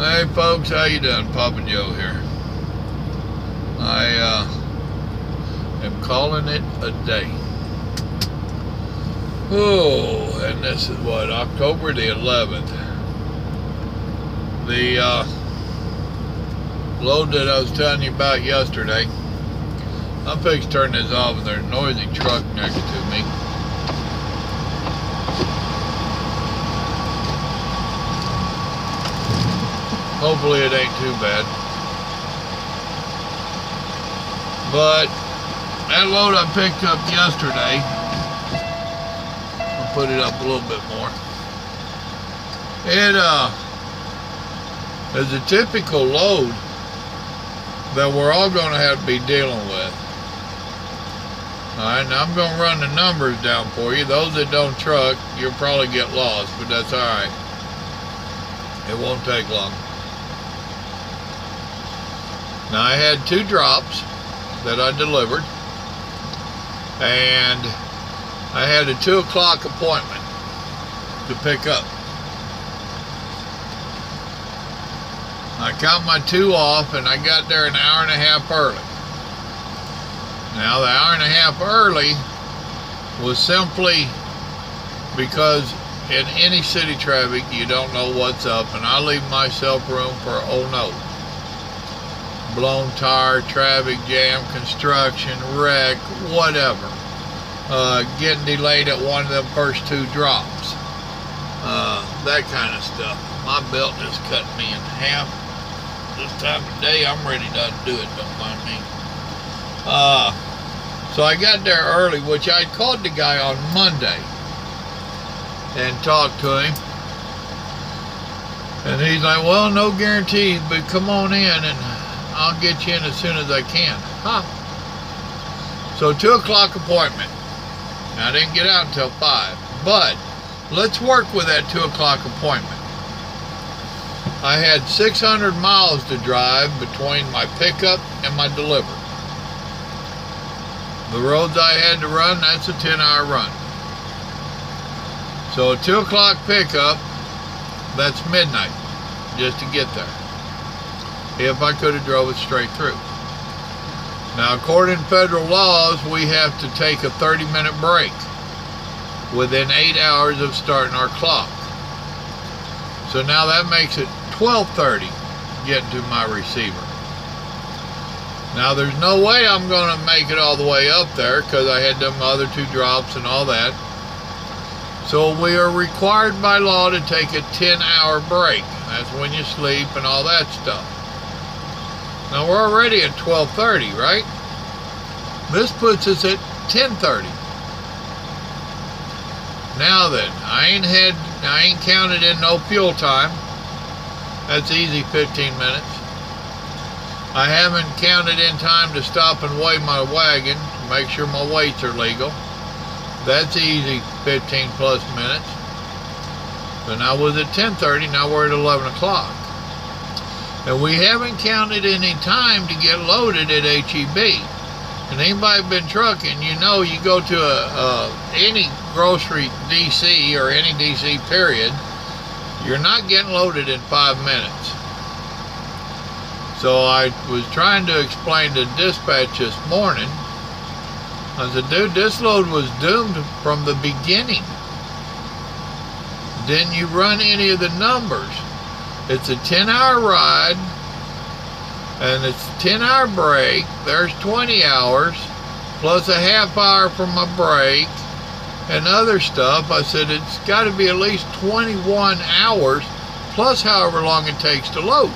Hey folks, how you doing? Papa Joe here. I am calling it a day. Oh, and this is what, October the 11th. The load that I was telling you about yesterday, I'm fixing to turn this off and there's a noisy truck next to me. Hopefully it ain't too bad. But that load I picked up yesterday, I'll put it up a little bit more. It is a typical load that we're all going to have to be dealing with. Alright, now I'm going to run the numbers down for you. Those that don't truck, you'll probably get lost, but that's alright. It won't take long. Now I had 2 drops that I delivered, and I had a 2 o'clock appointment to pick up. I count my 2 off and I got there an hour and a half early. Now the hour and a half early was simply because in any city traffic you don't know what's up, and I leave myself room for oh no. Blown tire, traffic jam, construction, wreck, whatever. Getting delayed at one of them first 2 drops. That kind of stuff. My belt just cut me in half. This time of day, I'm ready to do it, don't mind me. So I got there early, which I called the guy on Monday and talked to him. And he's like, well, no guarantees, but come on in and I'll get you in as soon as I can. So 2 o'clock appointment. Now, I didn't get out until 5, but let's work with that 2 o'clock appointment. I had 600 miles to drive between my pickup and my delivery. The roads I had to run, that's a 10-hour run. So a 2 o'clock pickup, that's midnight just to get there. If I could have drove it straight through. Now, according to federal laws, we have to take a 30-minute break within 8 hours of starting our clock. So now that makes it 12:30 getting to my receiver. Now, there's no way I'm going to make it all the way up there because I had them other 2 drops and all that. So we are required by law to take a 10-hour break. That's when you sleep and all that stuff. Now we're already at 12:30, right? This puts us at 10:30. Now then, I ain't counted in no fuel time. That's easy, 15 minutes. I haven't counted in time to stop and weigh my wagon to make sure my weights are legal. That's easy, 15 plus minutes. So now we're at 10:30, now we're at 11 o'clock. And we haven't counted any time to get loaded at HEB. And anybody been trucking, you know, you go to any grocery DC or any DC period, you're not getting loaded in 5 minutes. So I was trying to explain to dispatch this morning. I said, dude, this load was doomed from the beginning. Didn't you run any of the numbers? It's a 10-hour ride, and it's a 10-hour break. There's 20 hours, plus a half hour for my break, and other stuff. I said, it's got to be at least 21 hours, plus however long it takes to load.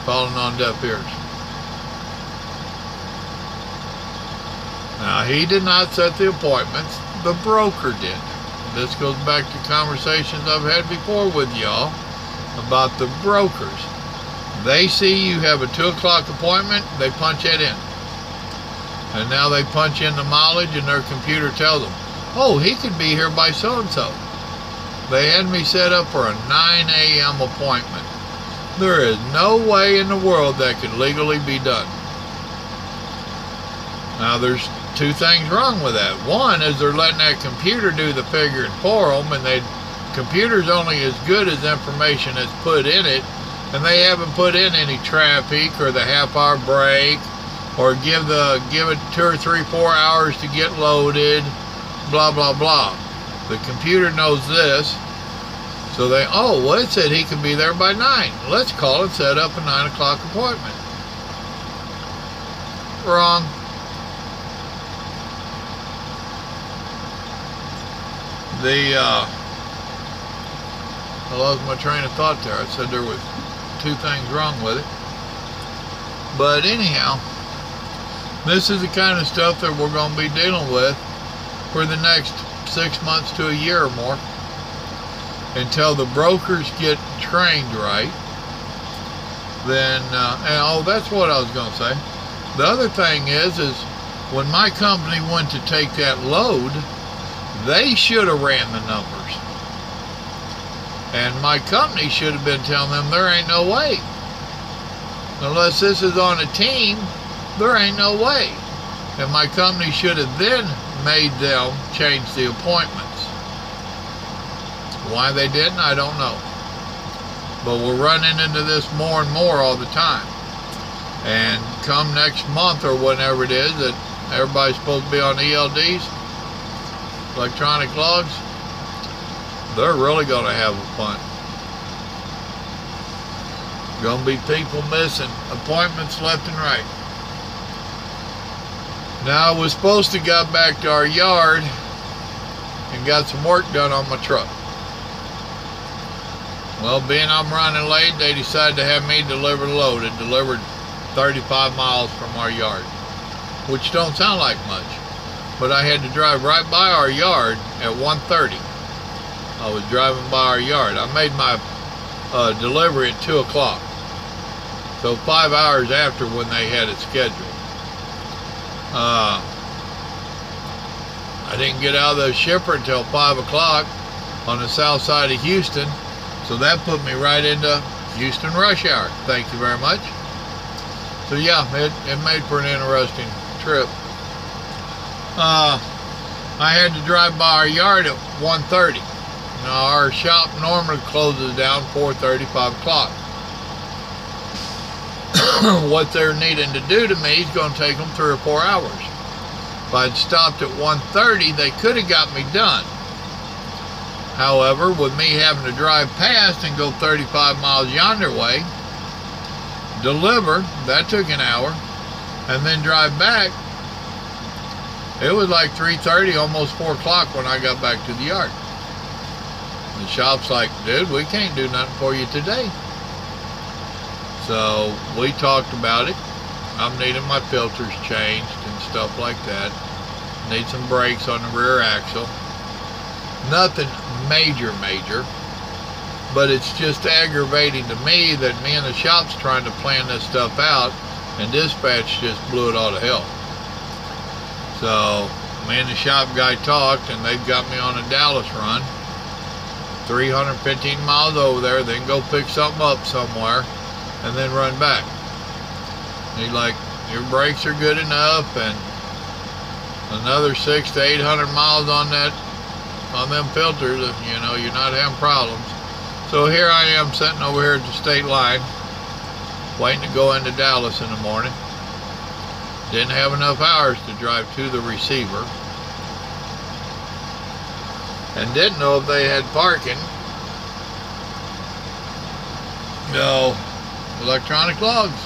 Falling on deaf ears. Now, he did not set the appointments. The broker did. This goes back to conversations I've had before with y'all about the brokers. They see you have a 2 o'clock appointment, they punch it in. And now they punch in the mileage and their computer tells them, oh, he could be here by so-and-so. They had me set up for a 9 a.m. appointment. There is no way in the world that could legally be done. Now, there's 2 things wrong with that. One is they're letting that computer do the figuring for them, and they'd computer's only as good as information that's put in it, and they haven't put in any traffic or the half-hour break or give it 2 or 3, 4 hours to get loaded, blah, blah, blah. The computer knows this, so they, oh, well, it said he could be there by 9. Let's call and set up a 9 o'clock appointment. Wrong. I lost my train of thought there. I said there was 2 things wrong with it. But anyhow, this is the kind of stuff that we're going to be dealing with for the next 6 months to a year or more, until the brokers get trained right. Then, and oh, that's what I was going to say. The other thing is when my company went to take that load, they should have ran the numbers. And my company should have been telling them there ain't no way. Unless this is on a team, there ain't no way. And my company should have then made them change the appointments. Why they didn't, I don't know. But we're running into this more and more all the time. And come next month or whenever it is that everybody's supposed to be on ELDs, electronic logs, they're really going to have a fun. Going to be people missing appointments left and right. Now, I was supposed to get back to our yard and got some work done on my truck. Well, being I'm running late, they decided to have me deliver the load. It delivered 35 miles from our yard, which don't sound like much, but I had to drive right by our yard at 1:30. I was driving by our yard. I made my delivery at 2 o'clock, so 5 hours after when they had it scheduled. I didn't get out of the shipper until 5 o'clock on the south side of Houston, so that put me right into Houston rush hour. Thank you very much. So yeah, it made for an interesting trip. I had to drive by our yard at 1:30. Now our shop normally closes down 4:30, 5 o'clock. What they're needing to do to me is going to take them 3 or 4 hours. If I'd stopped at 1:30, they could have got me done. However, with me having to drive past and go 35 miles yonder way, deliver, that took an hour, and then drive back, it was like 3:30, almost 4 o'clock when I got back to the yard. The shop's like, dude, we can't do nothing for you today. So we talked about it. I'm needing my filters changed and stuff like that. Need some brakes on the rear axle. Nothing major, but it's just aggravating to me that me and the shop's trying to plan this stuff out, and dispatch just blew it all to hell. So me and the shop guy talked, and they've got me on a Dallas run, 315 miles over there, then go pick something up somewhere, and then run back. He's like, your brakes are good enough, and another 600 to 800 miles on them filters, you know, you're not having problems. So here I am sitting over here at the state line, waiting to go into Dallas in the morning. Didn't have enough hours to drive to the receiver, and didn't know if they had parking. No, electronic logs.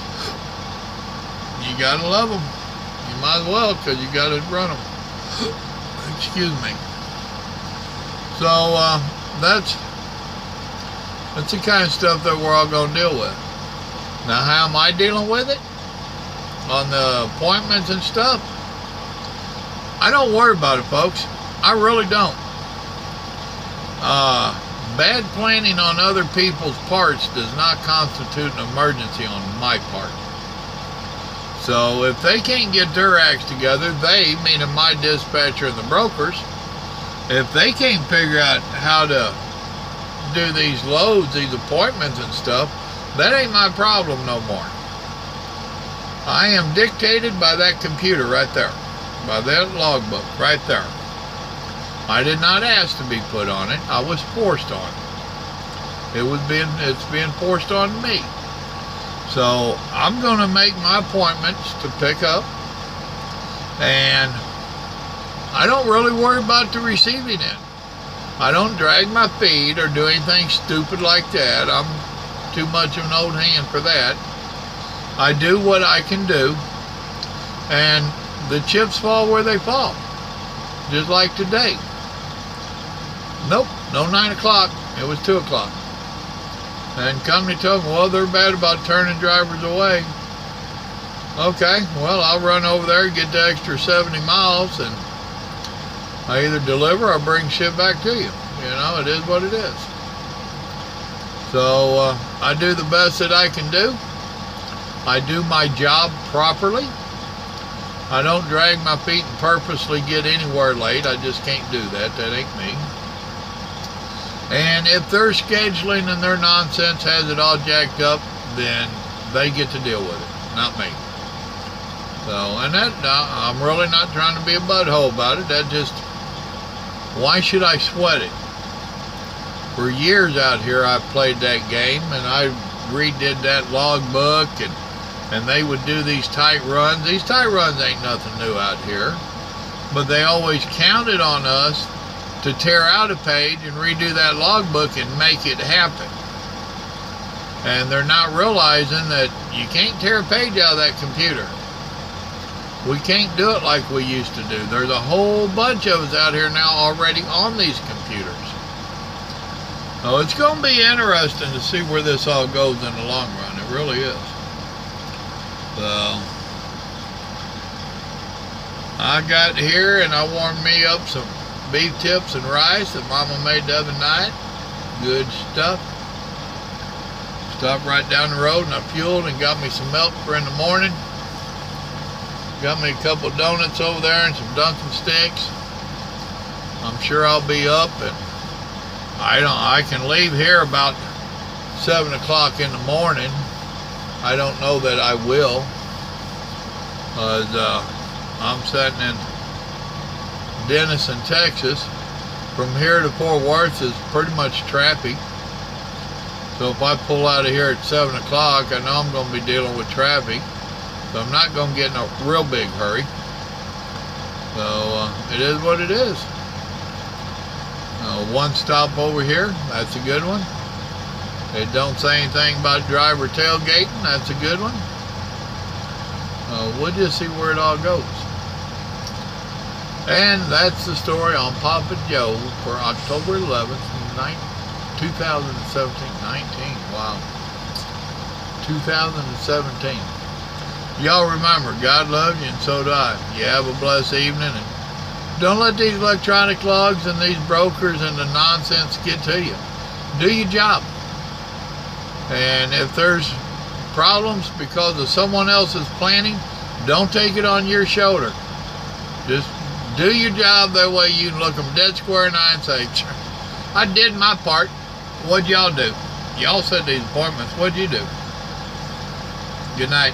You gotta love them. You might as well, because you gotta run them. Excuse me. So that's the kind of stuff that we're all going to deal with. Now, how am I dealing with it? On the appointments and stuff? I don't worry about it, folks. I really don't. Bad planning on other people's parts does not constitute an emergency on my part. So if they can't get their acts together, they, meaning my dispatcher and the brokers, if they can't figure out how to do these loads, these appointments and stuff, that ain't my problem no more. I am dictated by that computer right there, by that logbook right there. I did not ask to be put on it. I was forced on it. It's being forced on me. So I'm going to make my appointments to pick up, and I don't really worry about the receiving end. I don't drag my feet or do anything stupid like that. I'm too much of an old hand for that. I do what I can do, and the chips fall where they fall. Just like today. Nope, no 9 o'clock. It was 2 o'clock. And company told me, well, they're bad about turning drivers away. Okay, well, I'll run over there, get the extra 70 miles, and I either deliver or bring shit back to you. You know, it is what it is. So I do the best that I can do. I do my job properly. I don't drag my feet and purposely get anywhere late. I just can't do that. That ain't me. And if their scheduling and their nonsense has it all jacked up, then they get to deal with it, not me. So, and that, I'm really not trying to be a butthole about it. That just, why should I sweat it? For years out here, I've played that game, and I redid that logbook, and they would do these tight runs. These tight runs ain't nothing new out here, but they always counted on us to tear out a page and redo that logbook and make it happen. And they're not realizing that you can't tear a page out of that computer. We can't do it like we used to do. There's a whole bunch of us out here now already on these computers. So it's going to be interesting to see where this all goes in the long run. It really is. So I got here and I warmed me up some beef tips and rice that Mama made the other night. Good stuff. Stopped right down the road and I fueled and got me some milk for in the morning. Got me a couple of donuts over there and some Dunkin' sticks. I'm sure I'll be up, and I can leave here about 7 o'clock in the morning. I don't know that I will, because I'm sitting in Denison, Texas. From here to Fort Worth is pretty much traffic. So if I pull out of here at 7 o'clock, I know I'm going to be dealing with traffic. So I'm not going to get in a real big hurry. So it is what it is. One stop over here, that's a good one. It don't say anything about driver tailgating, that's a good one. We'll just see where it all goes. And that's the story on Papa Joe for October 11th, 2017. Wow. 2017. Y'all remember, God loves you and so do I. You have a blessed evening, and don't let these electronic logs and these brokers and the nonsense get to you. Do your job. And if there's problems because of someone else's planning, don't take it on your shoulder. Just do your job. That way you can look them dead square in the eye and say, I did my part. What'd y'all do? Y'all set these appointments. What'd you do? Good night.